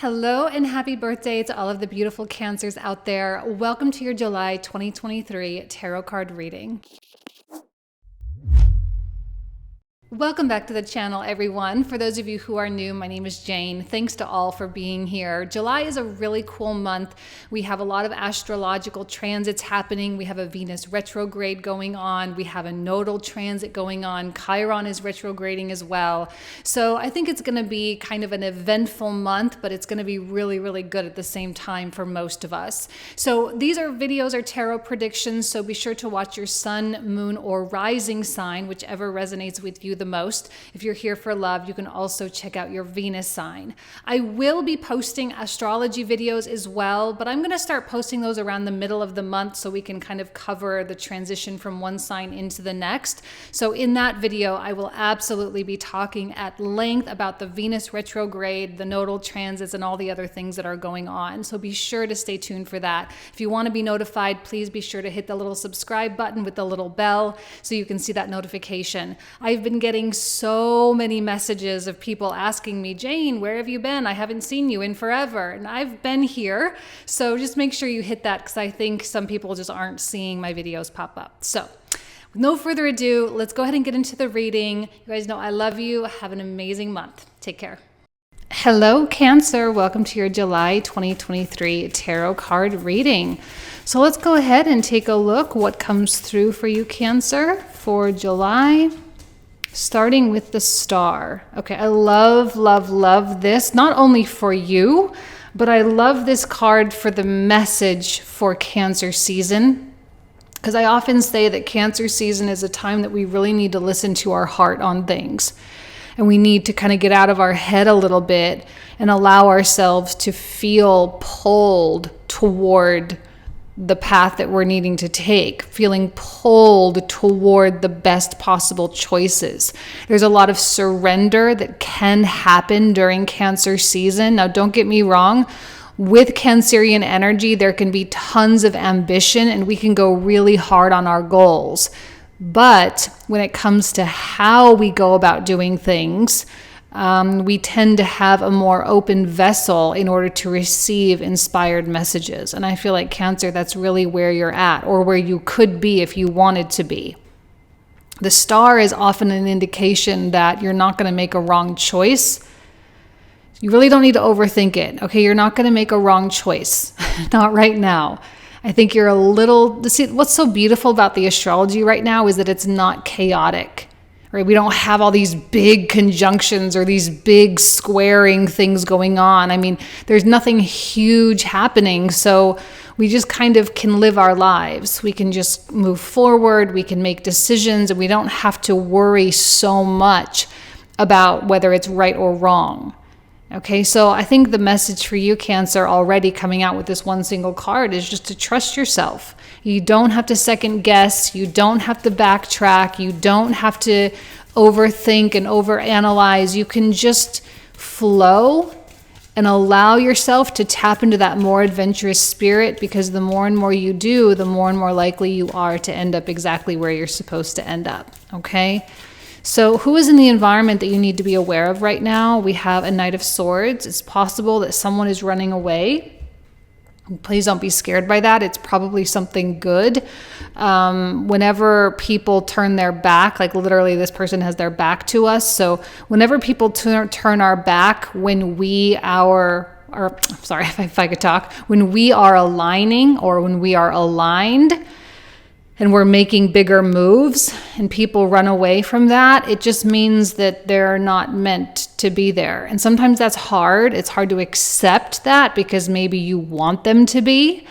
Hello and happy birthday to all of the beautiful Cancers out there. Welcome to your July 2023 tarot card reading. Welcome back to the channel, everyone. For those of you who are new, my name is Jane. Thanks to all for being here. July is a really cool month. We have a lot of astrological transits happening. We have a Venus retrograde going on. We have a nodal transit going on. Chiron is retrograding as well. So I think it's going to be kind of an eventful month, but it's going to be really, really good at the same time for most of us. So these videos are tarot predictions, so be sure to watch your sun, moon, or rising sign, whichever resonates with you the most. If you're here for love, you can also check out your Venus sign. I will be posting astrology videos as well, but I'm going to start posting those around the middle of the month so we can kind of cover the transition from one sign into the next. So in that video, I will absolutely be talking at length about the Venus retrograde, the nodal transits, and all the other things that are going on. So be sure to stay tuned for that. If you want to be notified, please be sure to hit the little subscribe button with the little bell so you can see that notification. I've been getting so many messages of people asking me, Jane, where have you been? I haven't seen you in forever. And I've been here. So just make sure you hit that because I think some people just aren't seeing my videos pop up. So with no further ado, let's go ahead and get into the reading. You guys know I love you. Have an amazing month. Take care. Hello, Cancer. Welcome to your July 2023 tarot card reading. So let's go ahead and take a look what comes through for you, Cancer, for July. Starting with the Star. Okay, I love, love, love this, not only for you, but I love this card for the message for Cancer season. Because I often say that Cancer season is a time that we really need to listen to our heart on things. And we need to kind of get out of our head a little bit and allow ourselves to feel pulled toward the path that we're needing to take, feeling pulled toward the best possible choices. There's a lot of surrender that can happen during Cancer season. Now, don't get me wrong. With Cancerian energy, there can be tons of ambition and we can go really hard on our goals. But when it comes to how we go about doing things, we tend to have a more open vessel in order to receive inspired messages. And I feel like Cancer, that's really where you're at, or where you could be if you wanted to be. The Star is often an indication that you're not going to make a wrong choice. You really don't need to overthink it. Okay, you're not going to make a wrong choice. Not right now. I think you're a little... See, what's so beautiful about the astrology right now is that it's not chaotic. Right? We don't have all these big conjunctions or these big squaring things going on. I mean, there's nothing huge happening. So we just kind of can live our lives. We can just move forward. We can make decisions and we don't have to worry so much about whether it's right or wrong. Okay, so I think the message for you, Cancer, already coming out with this one single card is just to trust yourself. You don't have to second guess. You don't have to backtrack. You don't have to overthink and overanalyze. You can just flow and allow yourself to tap into that more adventurous spirit, because the more and more you do, the more and more likely you are to end up exactly where you're supposed to end up. Okay? So who is in the environment that you need to be aware of right now? We have a Knight of Swords. It's possible that someone is running away. Please don't be scared by that. It's probably something good. Whenever people turn their back, like literally this person has their back to us. So whenever people turn our back when we are aligning or when we are aligned, and we're making bigger moves and people run away from that, it just means that they're not meant to be there. And sometimes that's hard. It's hard to accept that because maybe you want them to be,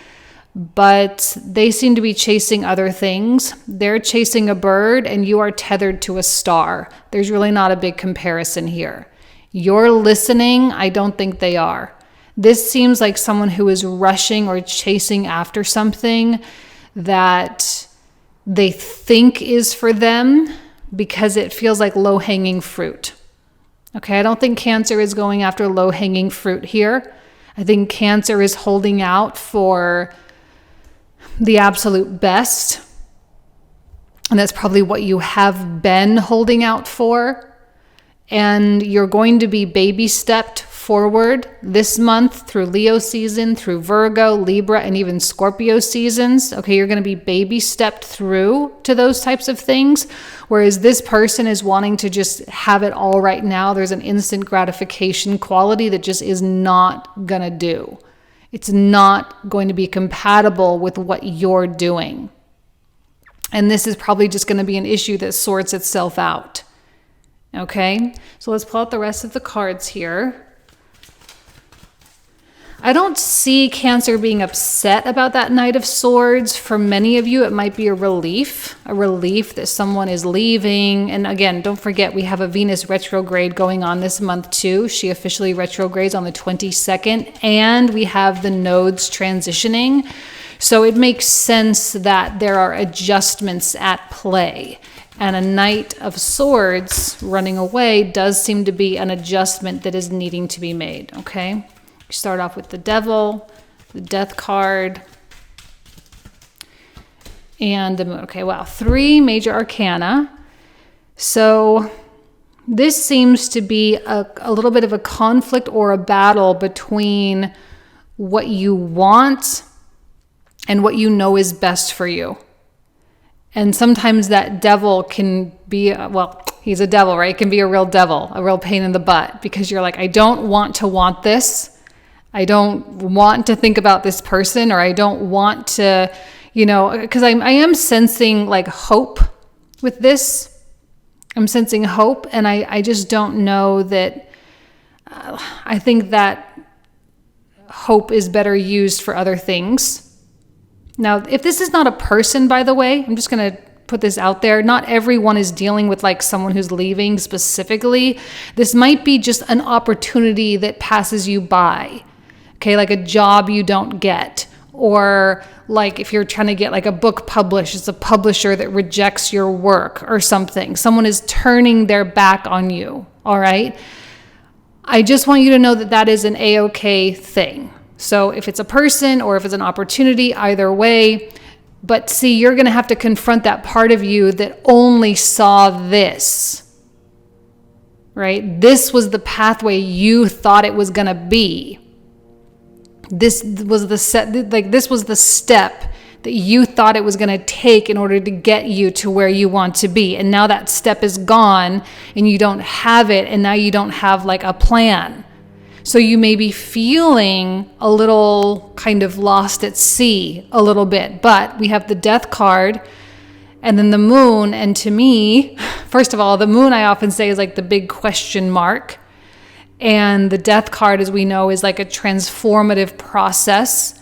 but they seem to be chasing other things. They're chasing a bird and you are tethered to a star. There's really not a big comparison here. You're listening. I don't think they are. This seems like someone who is rushing or chasing after something that they think is for them because it feels like low-hanging fruit. Okay, I don't think Cancer is going after low-hanging fruit here. I think Cancer is holding out for the absolute best. And that's probably what you have been holding out for. And you're going to be baby stepped forward this month through Leo season, through Virgo, Libra, and even Scorpio seasons. Okay, you're going to be baby stepped through to those types of things. Whereas this person is wanting to just have it all right now. There's an instant gratification quality that just is not going to do. It's not going to be compatible with what you're doing. And this is probably just going to be an issue that sorts itself out. Okay, so let's pull out the rest of the cards here. I don't see Cancer being upset about that Knight of Swords. For many of you, it might be a relief that someone is leaving. And again, don't forget, we have a Venus retrograde going on this month too. She officially retrogrades on the 22nd, and we have the nodes transitioning. So it makes sense that there are adjustments at play. And a Knight of Swords running away does seem to be an adjustment that is needing to be made, okay? You start off with the Devil, the Death card, and the Moon. Okay, wow, 3 major arcana. So this seems to be a little bit of a conflict or a battle between what you want and what you know is best for you. And sometimes that devil can be, well, he's a devil, right? It can be a real devil, a real pain in the butt, because you're like, I don't want to want this. I don't want to think about this person, or I don't want to, because I am sensing like hope with this. I'm sensing hope, and I just don't know that, I think that hope is better used for other things. Now, if this is not a person, by the way, I'm just going to put this out there. Not everyone is dealing with like someone who's leaving specifically. This might be just an opportunity that passes you by. Okay, like a job you don't get. Or like if you're trying to get like a book published, it's a publisher that rejects your work or something. Someone is turning their back on you, all right? I just want you to know that that is an A-okay thing. So if it's a person or if it's an opportunity, either way. But see, you're going to have to confront that part of you that only saw this, right? This was the pathway you thought it was going to be. This was the step that you thought it was going to take in order to get you to where you want to be. And now that step is gone and you don't have it. And now you don't have like a plan. So you may be feeling a little kind of lost at sea a little bit, but we have the Death card and then the Moon. And to me, first of all, the Moon I often say is like the big question mark. And the Death card, as we know, is like a transformative process.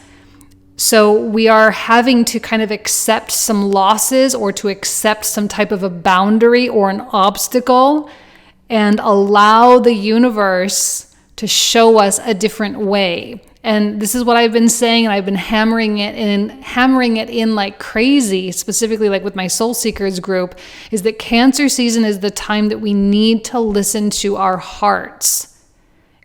So we are having to kind of accept some losses or to accept some type of a boundary or an obstacle and allow the universe to show us a different way. And this is what I've been saying, and I've been hammering it in like crazy, specifically like with my Soul Seekers group, is that Cancer season is the time that we need to listen to our hearts.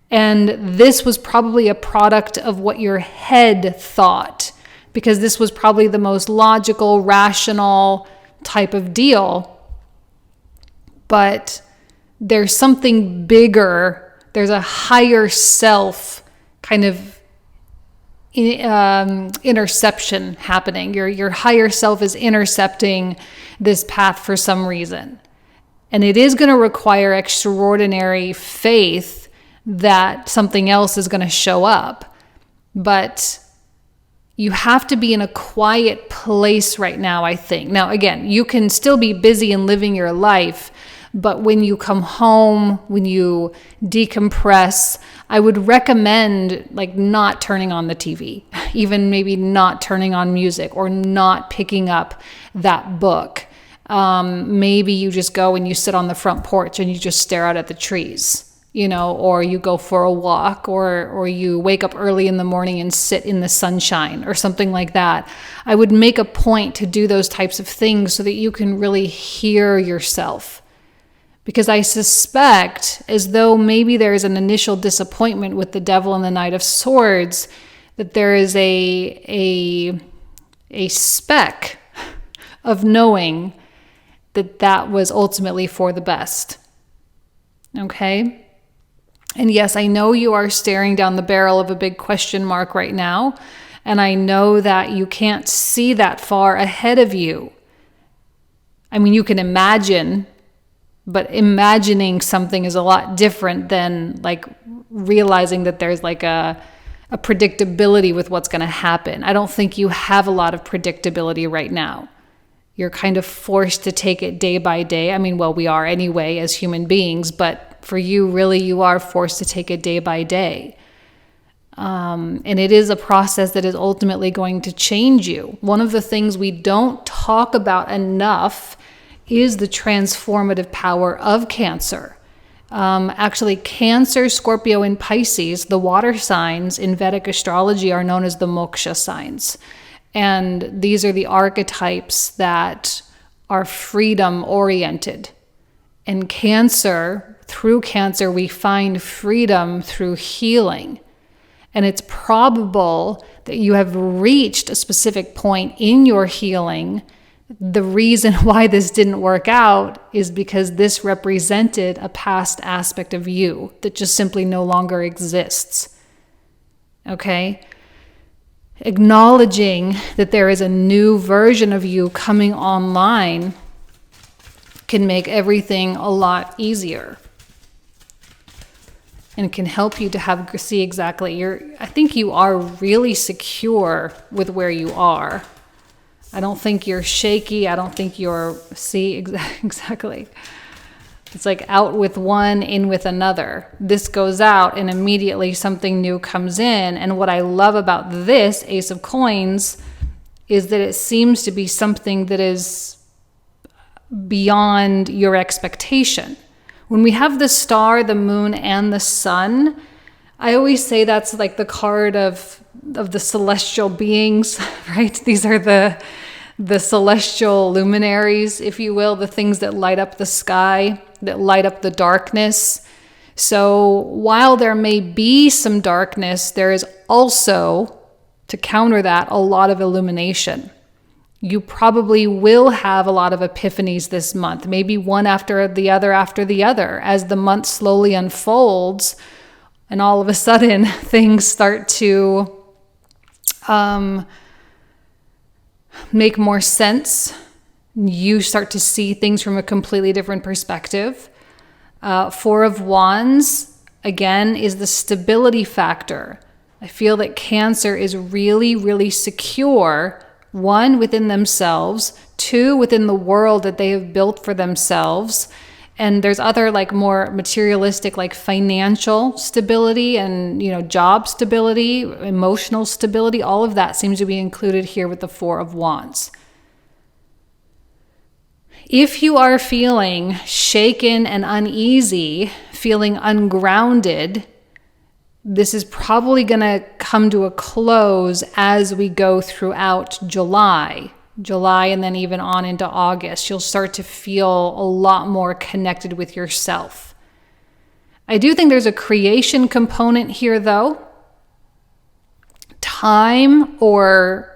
And this was probably a product of what your head thought, because this was probably the most logical, rational type of deal. But there's something bigger. There's a higher self kind of interception happening. Your higher self is intercepting this path for some reason. And it is going to require extraordinary faith that something else is going to show up. But you have to be in a quiet place right now, I think. Now, again, you can still be busy and living your life, but when you come home, when you decompress, I would recommend like not turning on the TV, even maybe not turning on music or not picking up that book. Maybe you just go and you sit on the front porch and you just stare out at the trees, or you go for a walk, or you wake up early in the morning and sit in the sunshine or something like that. I would make a point to do those types of things so that you can really hear yourself. Because I suspect, as though maybe there is an initial disappointment with the Devil and the Knight of Swords, that there is a speck of knowing that that was ultimately for the best. Okay? And yes, I know you are staring down the barrel of a big question mark right now. And I know that you can't see that far ahead of you. I mean, you can imagine, but imagining something is a lot different than like realizing that there's like a predictability with what's going to happen. I don't think you have a lot of predictability right now. You're kind of forced to take it day by day. I mean, well, we are anyway as human beings, but for you, really, you are forced to take it day by day. And it is a process that is ultimately going to change you. One of the things we don't talk about enough is the transformative power of Cancer. Actually, Cancer, Scorpio, and Pisces, the water signs in Vedic astrology, are known as the moksha signs. And these are the archetypes that are freedom-oriented. And Cancer, through Cancer, we find freedom through healing. And it's probable that you have reached a specific point in your healing. The reason why this didn't work out is because this represented a past aspect of you that just simply no longer exists. Okay? Acknowledging that there is a new version of you coming online can make everything a lot easier. And can help you to see exactly I think you are really secure with where you are. I don't think you're shaky. I don't think you're, exactly. It's like out with one, in with another. This goes out and immediately something new comes in. And what I love about this Ace of Coins is that it seems to be something that is beyond your expectation. When we have the star, the moon, and the sun, I always say that's like the card of the celestial beings, right? These are the celestial luminaries, if you will, the things that light up the sky, that light up the darkness. So while there may be some darkness, there is also, to counter that, a lot of illumination. You probably will have a lot of epiphanies this month, maybe one after the other, as the month slowly unfolds, and all of a sudden things start to make more sense. You start to see things from a completely different perspective. Four of Wands, again, is the stability factor. I feel that Cancer is really, really secure. One, within themselves. Two, within the world that they have built for themselves. And there's other like more materialistic, like financial stability and, job stability, emotional stability. All of that seems to be included here with the Four of Wands. If you are feeling shaken and uneasy, feeling ungrounded, this is probably going to come to a close as we go throughout July, and then even on into August. You'll start to feel a lot more connected with yourself. I do think there's a creation component here, though. Time, or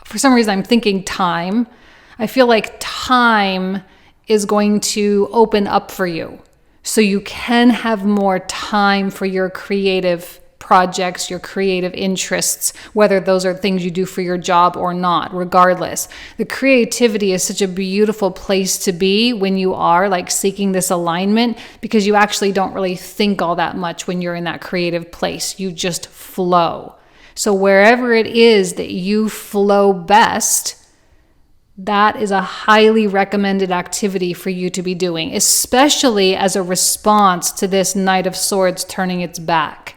for some reason I'm thinking time. I feel like time is going to open up for you. So you can have more time for your creative projects, your creative interests, whether those are things you do for your job or not, regardless. The creativity is such a beautiful place to be when you are like seeking this alignment, because you actually don't really think all that much when you're in that creative place. You just flow. So wherever it is that you flow best, that is a highly recommended activity for you to be doing, especially as a response to this Knight of Swords turning its back.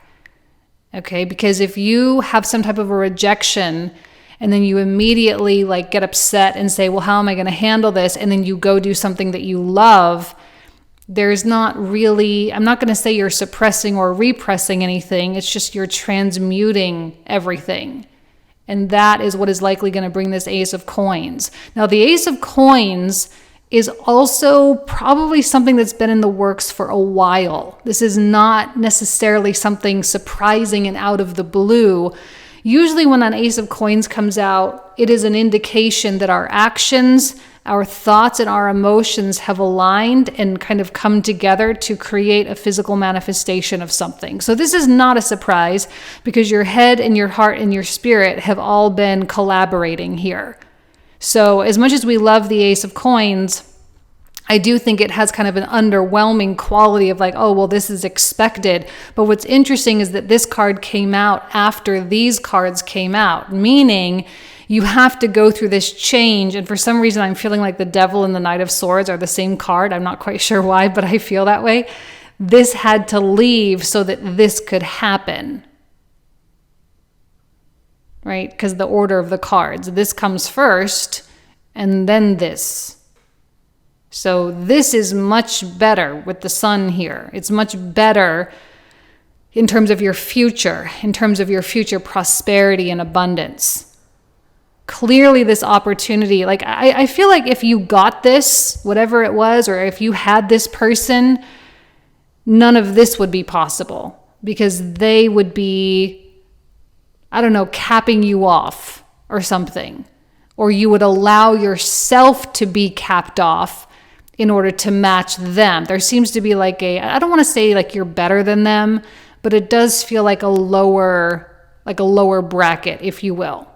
Okay, because if you have some type of a rejection and then you immediately like get upset and say, well, how am I going to handle this? And then you go do something that you love, there's not really, I'm not going to say you're suppressing or repressing anything. It's just you're transmuting everything. And that is what is likely going to bring this Ace of Coins. Now, the Ace of Coins is also probably something that's been in the works for a while. This is not necessarily something surprising and out of the blue. Usually when an Ace of Coins comes out, it is an indication that our actions our thoughts and our emotions have aligned and kind of come together to create a physical manifestation of something. So this is not a surprise because your head and your heart and your spirit have all been collaborating here. So as much as we love the Ace of Coins, I do think it has kind of an underwhelming quality of like, oh, well, this is expected. But what's interesting is that this card came out after these cards came out, meaning you have to go through this change. And for some reason, I'm feeling like the Devil and the Knight of Swords are the same card. I'm not quite sure why, but I feel that way. This had to leave so that this could happen. Right? Because the order of the cards. This comes first, and then this. So this is much better with the Sun here. It's much better in terms of your future prosperity and abundance. Clearly this opportunity, like I feel like if you got this, whatever it was, or if you had this person, none of this would be possible because they would be, I don't know, capping you off or something. Or you would allow yourself to be capped off in order to match them. There seems to be like I don't want to say like you're better than them, but it does feel like a lower bracket, if you will.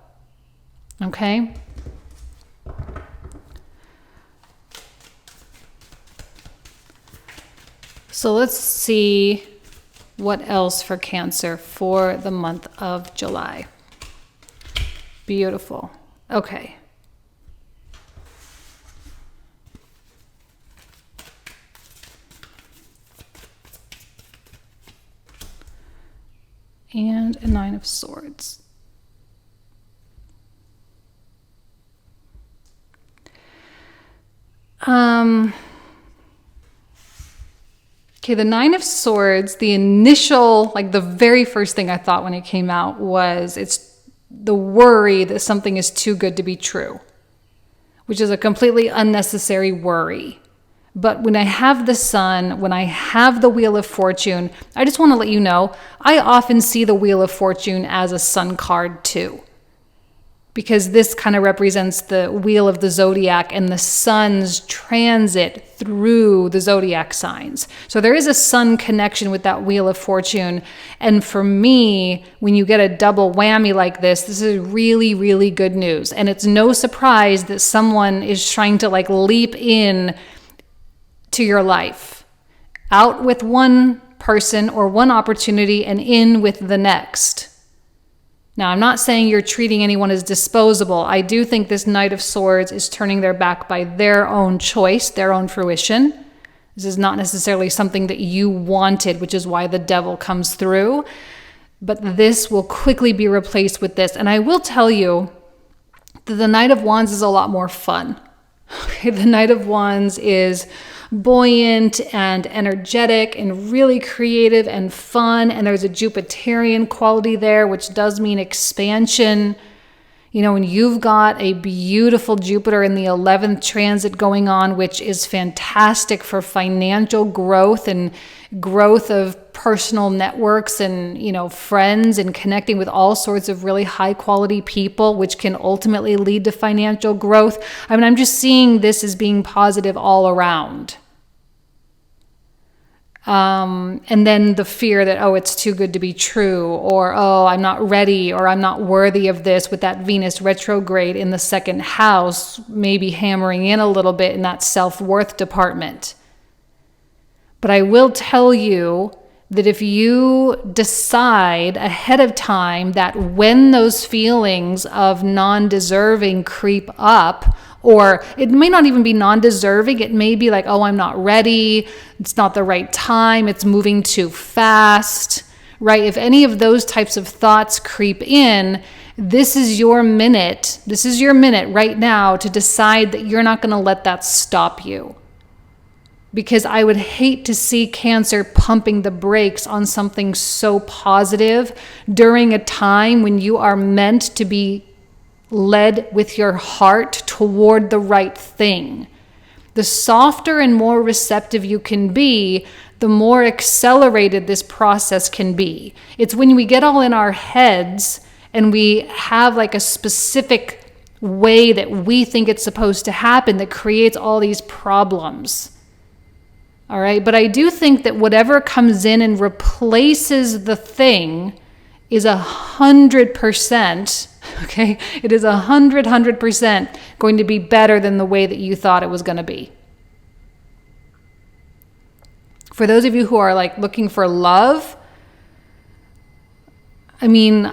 Okay? So let's see what else for Cancer for the month of July. Beautiful. Okay. And a Nine of Swords. Okay, the Nine of Swords, the initial, like the very first thing I thought when it came out was it's the worry that something is too good to be true, which is a completely unnecessary worry. But when I have the Sun, when I have the Wheel of Fortune, I just want to let you know, I often see the Wheel of Fortune as a Sun card too. Because this kind of represents the wheel of the Zodiac and the Sun's transit through the Zodiac signs. So there is a Sun connection with that Wheel of Fortune. And for me, when you get a double whammy like this is really, really good news. And it's no surprise that someone is trying to like leap in to your life, out with one person or one opportunity and in with the next. Now, I'm not saying you're treating anyone as disposable. I do think this Knight of Swords is turning their back by their own choice, their own fruition. This is not necessarily something that you wanted, which is why the Devil comes through. But this will quickly be replaced with this. And I will tell you that the Knight of Wands is a lot more fun. Okay, the Knight of Wands is buoyant and energetic and really creative and fun, and there's a Jupiterian quality there, which does mean expansion. You know, and you've got a beautiful Jupiter in the 11th transit going on, which is fantastic for financial growth and growth of personal networks and, you know, friends and connecting with all sorts of really high quality people, which can ultimately lead to financial growth. I mean, I'm just seeing this as being positive all around. And then the fear that, oh, it's too good to be true, or, oh, I'm not ready, or I'm not worthy of this, with that Venus retrograde in the second house, maybe hammering in a little bit in that self-worth department. But I will tell you that if you decide ahead of time that when those feelings of non-deserving creep up, or it may not even be non-deserving, it may be like, oh, I'm not ready, it's not the right time, it's moving too fast, right? If any of those types of thoughts creep in, this is your minute right now to decide that you're not going to let that stop you. Because I would hate to see Cancer pumping the brakes on something so positive during a time when you are meant to be led with your heart toward the right thing. The softer and more receptive you can be, the more accelerated this process can be. It's when we get all in our heads and we have like a specific way that we think it's supposed to happen that creates all these problems. All right. But I do think that whatever comes in and replaces the thing is 100%, okay? It is 100% going to be better than the way that you thought it was going to be. For those of you who are like looking for love, I mean,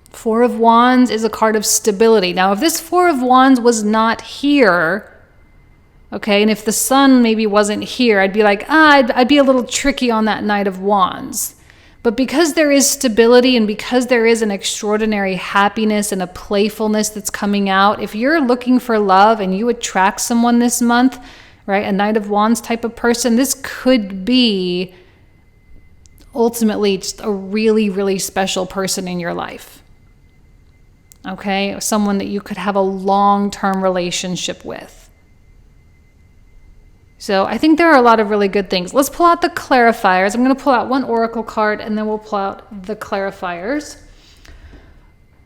Four of Wands is a card of stability. Now, if this Four of Wands was not here, okay, and if the sun maybe wasn't here, I'd be like, I'd be a little tricky on that Knight of Wands. But because there is stability and because there is an extraordinary happiness and a playfulness that's coming out, if you're looking for love and you attract someone this month, right, a Knight of Wands type of person, this could be ultimately just a really, really special person in your life. Okay, someone that you could have a long-term relationship with. So I think there are a lot of really good things. Let's pull out the clarifiers. I'm going to pull out one oracle card and then we'll pull out the clarifiers.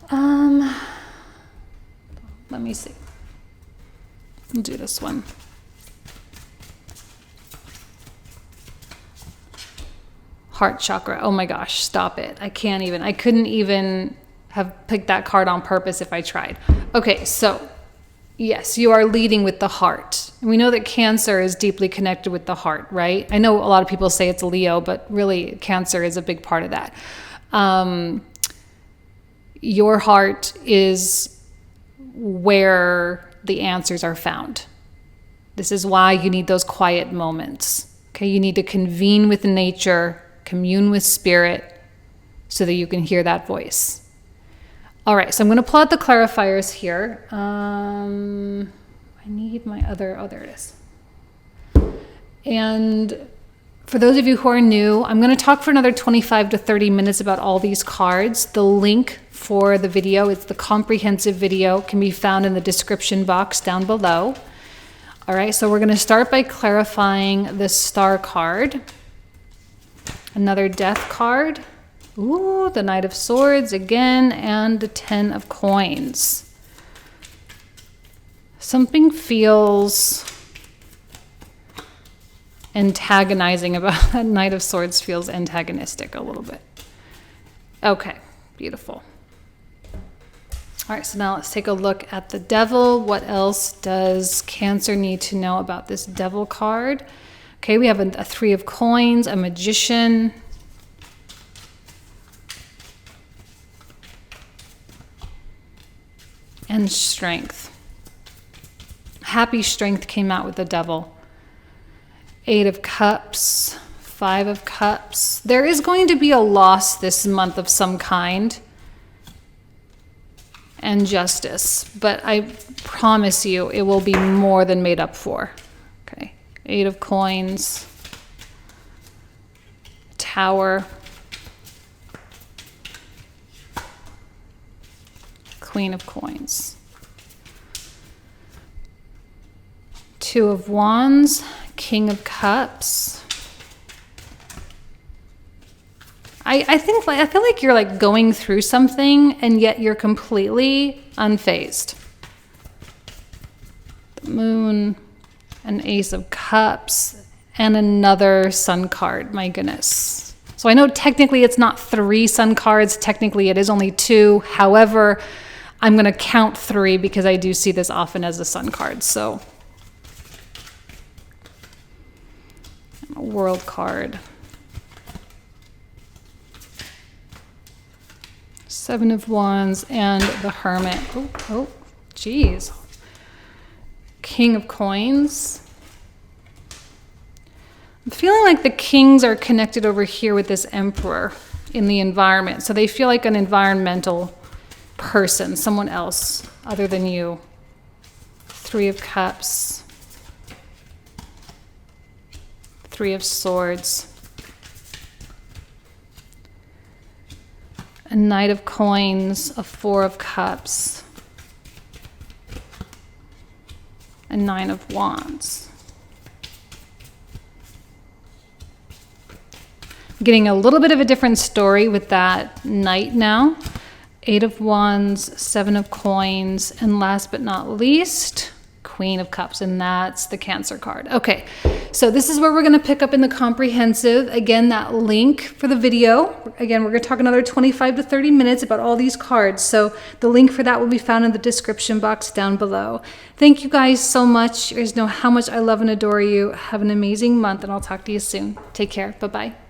Let me see. I'll do this one. Heart chakra. Oh my gosh, stop it. I couldn't even have picked that card on purpose if I tried. Okay, so yes, you are leading with the heart. And we know that Cancer is deeply connected with the heart, right? I know a lot of people say it's Leo, but really Cancer is a big part of that. Your heart is where the answers are found. This is why you need those quiet moments. Okay, you need to convene with nature, commune with spirit, so that you can hear that voice. All right, so I'm going to pull out the clarifiers here. I need my other, oh, there it is. And for those of you who are new, I'm going to talk for another 25 to 30 minutes about all these cards. The link for the video, it's the comprehensive video, can be found in the description box down below. All right, so we're going to start by clarifying the Star card. Another Death card. Ooh, the Knight of Swords again, and the Ten of Coins. Something feels antagonizing about that Knight of Swords. Feels antagonistic a little bit. Okay, beautiful. All right, so now let's take a look at the Devil. What else does Cancer need to know about this Devil card? Okay, we have a Three of Coins, a Magician, and Strength. Happy Strength came out with the Devil. Eight of Cups, Five of Cups. There is going to be a loss this month of some kind. And Justice. But I promise you it will be more than made up for. Okay. Eight of Coins. Tower. Queen of Coins. Two of Wands, King of Cups. I feel like you're like going through something and yet you're completely unfazed. The Moon, an Ace of Cups, and another Sun card. My goodness. So I know technically it's not 3 Sun cards. Technically it is only 2. However, I'm going to count 3 because I do see this often as a Sun card. So a World card. Seven of Wands and the Hermit. Oh, geez. King of Coins. I'm feeling like the kings are connected over here with this Emperor in the environment. So they feel like an environmental person, someone else other than you. Three of Cups. Three of Swords. A Knight of Coins, a Four of Cups, a Nine of Wands. I'm getting a little bit of a different story with that Knight now. Eight of Wands, Seven of Coins, and last but not least, Queen of Cups, and that's the Cancer card. Okay, so this is where we're going to pick up in the comprehensive. Again, that link for the video. Again, we're going to talk another 25 to 30 minutes about all these cards. So the link for that will be found in the description box down below. Thank you guys so much. You guys know how much I love and adore you. Have an amazing month, and I'll talk to you soon. Take care. Bye-bye.